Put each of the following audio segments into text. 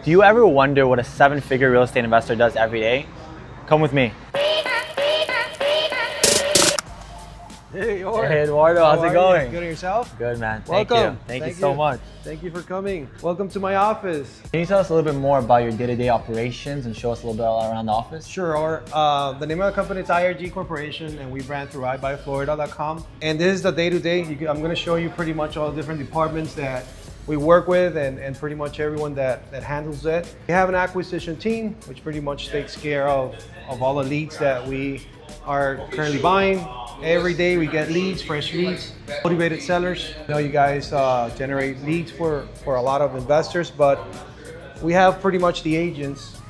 Do you ever wonder what a 7-figure real estate investor does every day? Come with me. Hey, Eduardo. Hey, Eduardo, how's it going? Good, and yourself? Good, man. Thank Welcome. you. Thank you so much. Thank you for coming. Welcome to my office. Can you tell us a little bit more about your day-to-day operations and show us a little bit around the office? Sure. The name of the company is IRG Corporation, and we brand through ibuyflorida.com. And this is the day-to-day. I'm going to show you pretty much all the different departments that we work with and pretty much everyone that handles it. We have an acquisition team, which pretty much takes care of all the leads that we are currently buying. Every day we get leads, fresh leads, motivated sellers. I know you guys generate leads for a lot of investors, but we have pretty much the agents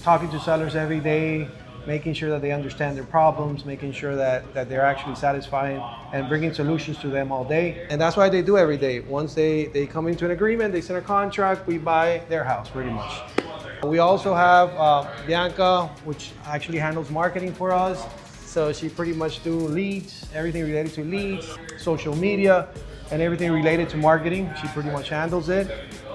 talking to sellers every day, making sure that they understand their problems, making sure that they're actually satisfying and bringing solutions to them all day. And that's what they do every day. Once they come into an agreement, they sign a contract, we buy their house pretty much. We also have Bianca, which actually handles marketing for us. So she pretty much do leads, everything related to leads, social media, and everything related to marketing. She pretty much handles it.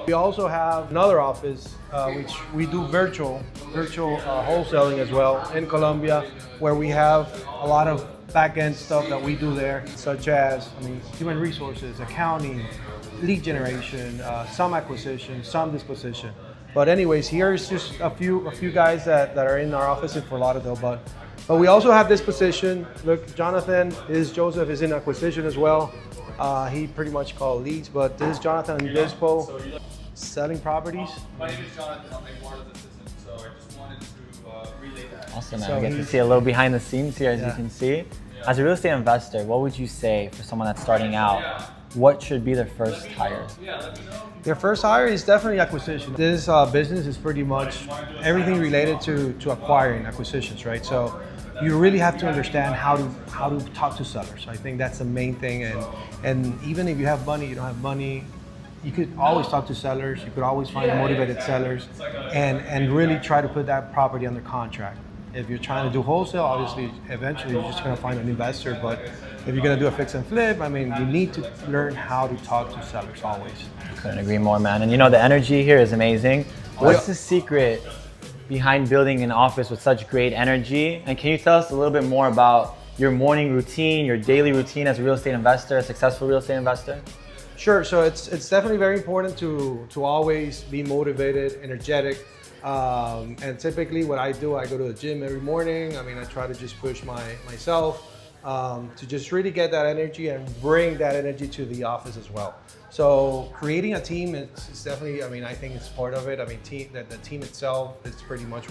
We also have another office, which we do virtual wholesaling as well in Colombia, where we have a lot of back-end stuff that we do there, such as human resources, accounting, lead generation, some acquisition, some disposition. But anyways, here's just a few guys that are in our office in Fort Lauderdale. But we also have this position. Look, Joseph is in acquisition as well. He pretty much called leads, but this is Jonathan in Dispo, selling properties. My name is Jonathan. I'm Eduardo's assistant, so I just wanted to relay that. Awesome, man. So we get to see a little behind the scenes here, as you can see. As a real estate investor, what would you say for someone that's starting out? What should be their first hire? Their first hire is definitely acquisition. This business is pretty much everything related to acquiring acquisitions, right? So you really have to understand how to talk to sellers. I think that's the main thing. And even if you have money, you don't have money, you could always talk to sellers. You could always find motivated sellers and really try to put that property under contract. If you're trying to do wholesale, obviously, eventually you're just going to find an investor. But if you're going to do a fix and flip, you need to learn how to talk to sellers always. Couldn't agree more, man. And you know, the energy here is amazing. What's the secret behind building an office with such great energy? And can you tell us a little bit more about your morning routine, your daily routine as a real estate investor, a successful real estate investor? Sure. So it's definitely very important to always be motivated, energetic. And typically what I do, I go to the gym every morning. I try to just push myself to just really get that energy and bring that energy to the office as well. So creating a team is definitely, I think it's part of it. The team itself is pretty much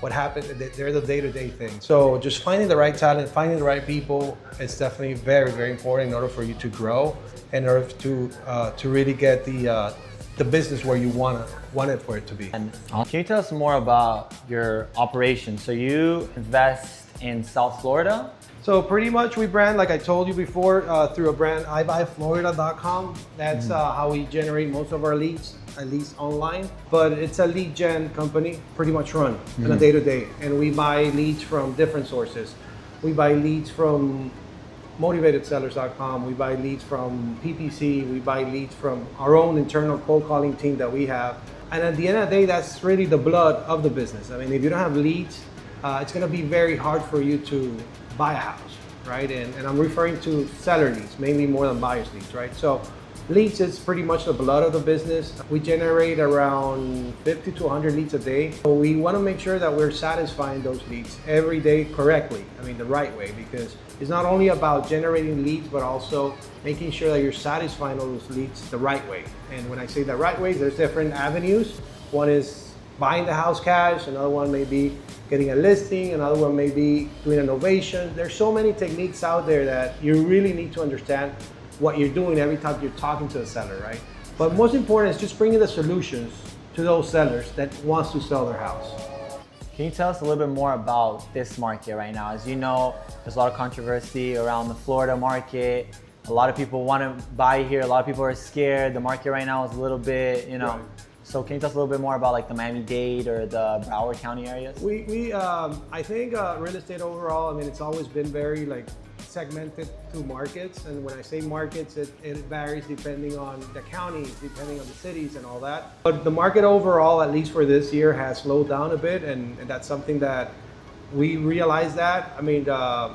what happens. They're the day-to-day thing. So just finding the right talent, finding the right people, it's definitely very, very important in order for you to grow, in order to really get the business where you want it for it to be. And can you tell us more about your operation? So you invest in South Florida? So pretty much we brand, like I told you before, through a brand, ibuyflorida.com. That's how we generate most of our leads, at least online. But it's a lead gen company, pretty much run on a day-to-day. And we buy leads from different sources. We buy leads from motivatedsellers.com. We buy leads from PPC. We buy leads from our own internal cold calling team that we have. And at the end of the day, that's really the blood of the business. If you don't have leads, it's going to be very hard for you to buy a house, right? And I'm referring to seller leads, mainly more than buyer's leads, right? So leads is pretty much the blood of the business. We generate around 50 to 100 leads a day. So we want to make sure that we're satisfying those leads every day correctly, the right way, because it's not only about generating leads, but also making sure that you're satisfying all those leads the right way. And when I say the right way, there's different avenues. One is buying the house cash, another one may be getting a listing, another one may be doing an ovation. There's so many techniques out there that you really need to understand what you're doing every time you're talking to a seller, right? But most important is just bringing the solutions to those sellers that wants to sell their house. Can you tell us a little bit more about this market right now? As you know, there's a lot of controversy around the Florida market. A lot of people want to buy here. A lot of people are scared. The market right now is a little bit, Right. So can you tell us a little bit more about the Miami-Dade or the Broward County areas? I think real estate overall, it's always been very segmented to markets. And when I say markets, it varies depending on the counties, depending on the cities and all that. But the market overall, at least for this year, has slowed down a bit. And that's something that we realize that. I mean,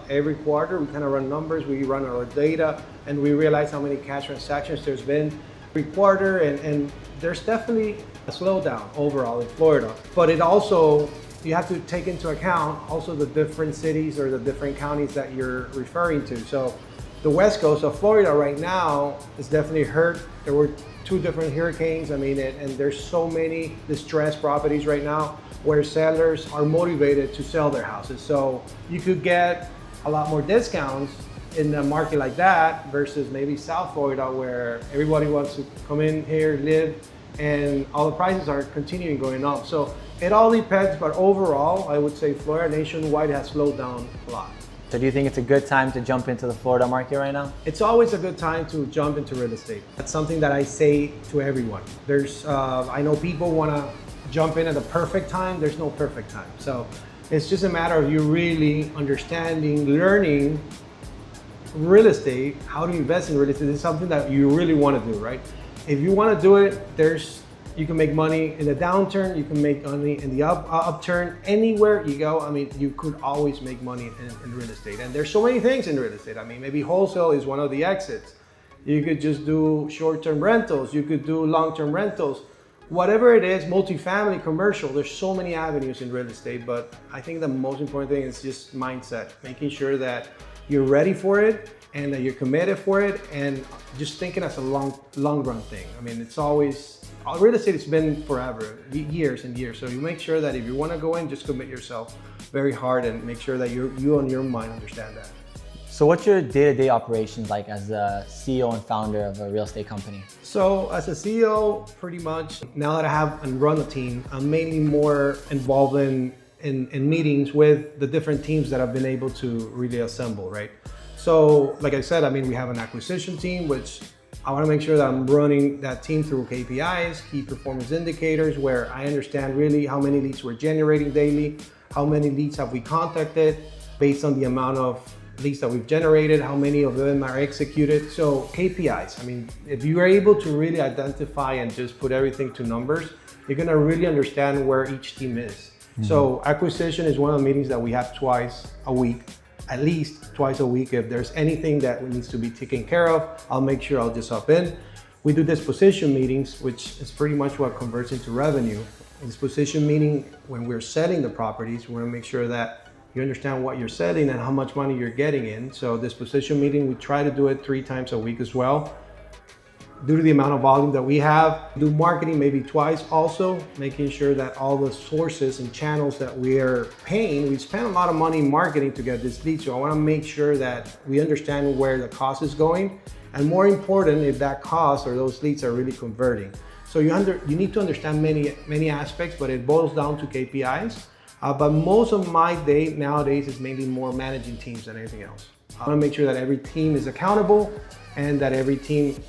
every quarter we kind of run numbers, we run our data, and we realize how many cash transactions there's been every quarter. And there's definitely a slowdown overall in Florida. But it also, you have to take into account also the different cities or the different counties that you're referring to. So the west coast of Florida right now is definitely hurt. There were 2 different hurricanes. I mean, and there's so many distressed properties right now where sellers are motivated to sell their houses. So you could get a lot more discounts in a market like that versus maybe South Florida, where everybody wants to come in here, live, and all the prices are continuing going up. So it all depends, but overall, I would say Florida nationwide has slowed down a lot. So do you think it's a good time to jump into the Florida market right now? It's always a good time to jump into real estate. That's something that I say to everyone. I know people want to jump in at the perfect time. There's no perfect time. So it's just a matter of you really understanding, learning real estate, how to invest in real estate. It's something that you really want to do, right? If you want to do it, you can make money in the downturn, you can make money in the upturn, anywhere you go. I mean, you could always make money in real estate. And there's so many things in real estate. I mean, maybe wholesale is one of the exits. You could just do short-term rentals, you could do long-term rentals. Whatever it is, multifamily, commercial, there's so many avenues in real estate, but I think the most important thing is just mindset, making sure that you're ready for it and that you're committed for it, and just thinking as a long run thing. I mean, it's always, real estate has been forever, years and years. So you make sure that if you want to go in, just commit yourself very hard and make sure that you and your mind understand that. So what's your day-to-day operations like as the CEO and founder of a real estate company? So as a CEO, pretty much, now that I have and run a team, I'm mainly more involved in meetings with the different teams that I've been able to really assemble, right? So like I said, I mean, we have an acquisition team, which I want to make sure that I'm running that team through KPIs, key performance indicators, where I understand really how many leads we're generating daily, how many leads have we contacted based on the amount of leads that we've generated, how many of them are executed. So KPIs, I mean, if you are able to really identify and just put everything to numbers, you're going to really understand where each team is. Mm-hmm. So acquisition is one of the meetings that we have twice a week, at least twice a week. If there's anything that needs to be taken care of, I'll make sure I'll just hop in. We do disposition meetings, which is pretty much what converts into revenue. Disposition meaning when we're selling the properties, we want to make sure that you understand what you're selling and how much money you're getting in. So disposition meeting, we try to do it 3 times a week as well. Due to the amount of volume that we have, do marketing maybe twice also, making sure that all the sources and channels that we are paying, we spend a lot of money in marketing to get this lead. So I want to make sure that we understand where the cost is going, and more important, if that cost or those leads are really converting. So you need to understand many aspects, but it boils down to KPIs. But most of my day nowadays is mainly more managing teams than anything else. I want to make sure that every team is accountable and that every team,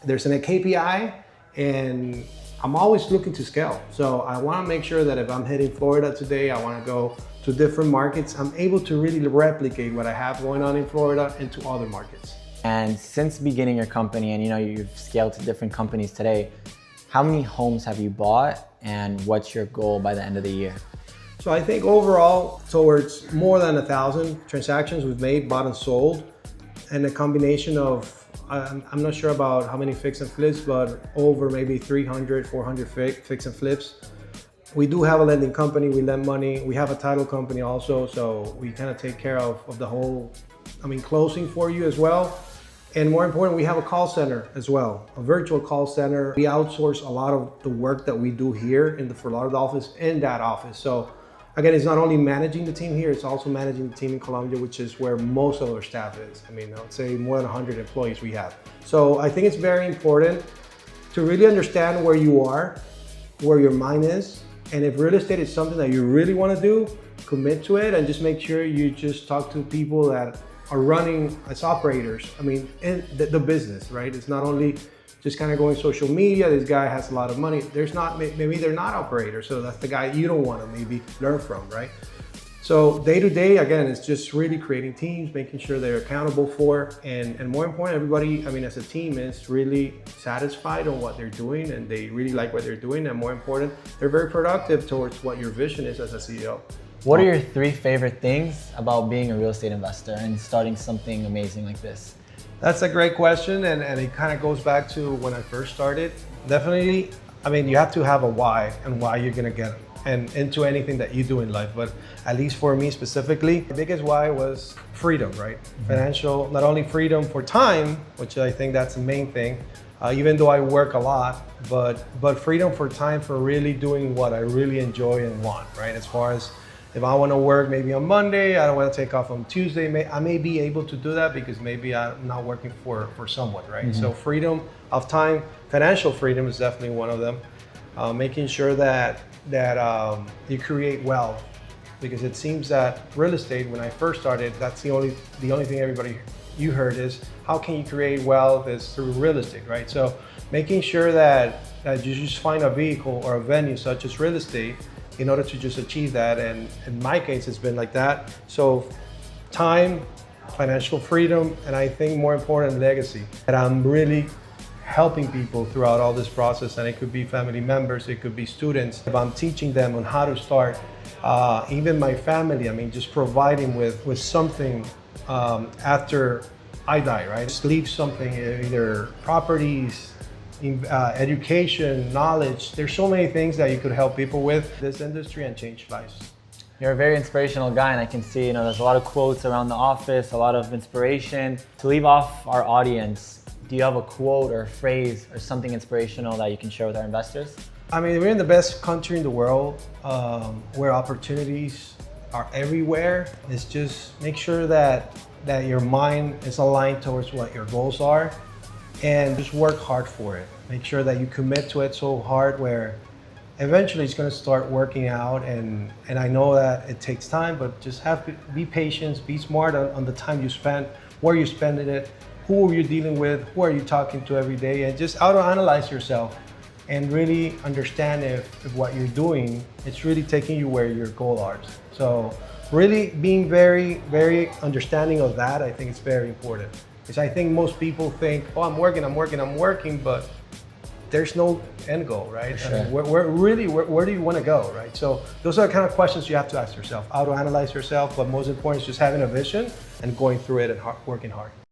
there's a KPI, and I'm always looking to scale. So I want to make sure that if I'm hitting Florida today, I want to go to different markets, I'm able to really replicate what I have going on in Florida into other markets. And since beginning your company, and you've scaled to different companies today, how many homes have you bought, and what's your goal by the end of the year? So I think overall, towards more than 1,000 transactions we've made, bought and sold, and a combination of, I'm not sure about how many fix and flips, but over maybe 300, 400 fix and flips. We do have a lending company, we lend money. We have a title company also, so we kind of take care of the whole, closing for you as well. And more important, we have a call center as well, a virtual call center. We outsource a lot of the work that we do here in the Fort Lauderdale office in that office. So again, it's not only managing the team here, it's also managing the team in Colombia, which is where most of our staff is. I would say more than 100 employees we have. So I think it's very important to really understand where you are, where your mind is. And if real estate is something that you really want to do, commit to it, and just make sure you just talk to people that are running as operators. In the business, right? It's not only just kind of going social media, this guy has a lot of money. Maybe they're not operators, so that's the guy you don't want to maybe learn from, right? So day to day, again, it's just really creating teams, making sure they're accountable for, and more important, everybody, I mean, as a team is really satisfied on what they're doing and they really like what they're doing. And more important, they're very productive towards what your vision is as a CEO. What are your 3 favorite things about being a real estate investor and starting something amazing like this? That's a great question, and it kind of goes back to when I first started. Definitely, I mean, you have to have a why and why you're gonna get and into anything that you do in life. But at least for me specifically, the biggest why was freedom, right? Financial, not only freedom for time, which I think that's the main thing, even though I work a lot, but freedom for time for really doing what I really enjoy and want, right? As far as if I want to work maybe on Monday, I don't want to take off on Tuesday, I may be able to do that because maybe I'm not working for someone, right? So freedom of time, financial freedom is definitely one of them. Making sure that you create wealth, because it seems that real estate, when I first started, that's the only thing everybody you heard is how can you create wealth is through real estate, right? So making sure that you just find a vehicle or a venue such as real estate in order to just achieve that. And in my case, it's been like that. So time, financial freedom, and I think more important, legacy. And I'm really helping people throughout all this process, and it could be family members, it could be students. If I'm teaching them on how to start, even my family, I mean, just providing with something after I die, right? Just leave something, either properties, education, knowledge. There's so many things that you could help people with this industry and change lives. You're a very inspirational guy, and I can see, there's a lot of quotes around the office, a lot of inspiration. To leave off our audience, do you have a quote or a phrase or something inspirational that you can share with our investors? I mean, we're in the best country in the world where opportunities are everywhere. It's just make sure that your mind is aligned towards what your goals are and just work hard for it. Make sure that you commit to it so hard where eventually it's going to start working out. And I know that it takes time, but just have to be patient, be smart on the time you spend, where you're spending it, who are you dealing with, who are you talking to every day, and just auto-analyze yourself and really understand if what you're doing, it's really taking you where your goals are. So really being very, very understanding of that, I think it's very important. Because I think most people think, oh, I'm working, but there's no end goal, right? Sure. I mean, where do you want to go, right? So those are the kind of questions you have to ask yourself, auto-analyze yourself, but most important is just having a vision and going through it and working hard.